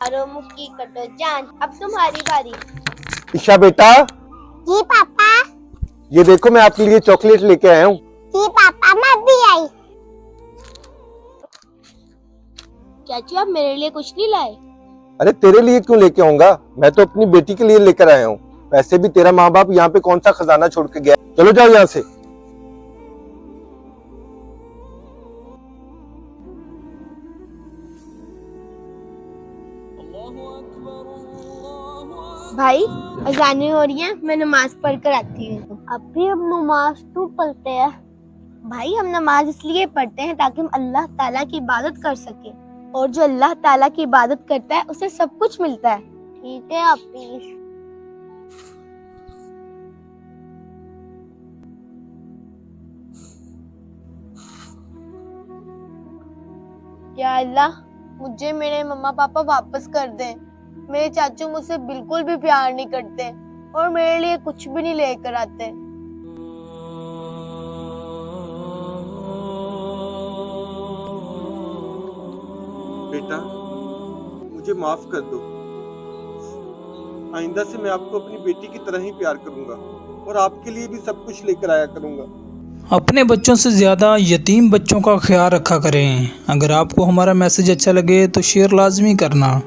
मारो मुक्की कटो जान। अब तुम्हारी बारी। ईशा बेटा, जी पापा। ये देखो मैं आपके लिए चॉकलेट लेके आया हूँ। जी पापा, मैं भी आई। चाचू आप मेरे लिए कुछ नहीं लाए? अरे तेरे लिए क्यों लेके आऊंगा, मैं तो अपनी बेटी के लिए लेकर आया हूँ। वैसे भी तेरा माँ बाप यहाँ पे कौन सा खजाना छोड़ के गया। चलो जाओ यहाँ से। भाई अजानें हो रही हैं, मैं नमाज पढ़ कर आती हूँ। अभी हम नमाज क्यों पढ़ते हैं? भाई हम नमाज इसलिए पढ़ते हैं ताकि हम अल्लाह ताला की इबादत कर सके, और जो अल्लाह ताला की इबादत करता है उसे सब कुछ मिलता है। ठीक है हाफिज। या अल्लाह, मुझे मेरे मम्मा पापा वापस कर दें। मेरे चाचू मुझसे बिल्कुल भी प्यार नहीं करते और मेरे लिए कुछ भी नहीं लेकर आते। बेटा मुझे माफ कर दो। आइंदा से मैं आपको अपनी बेटी की तरह ही प्यार करूंगा और आपके लिए भी सब कुछ लेकर आया करूंगा। अपने बच्चों से ज़्यादा यतीम बच्चों का ख्याल रखा करें। अगर आपको हमारा मैसेज अच्छा लगे तो शेयर लाजमी करना।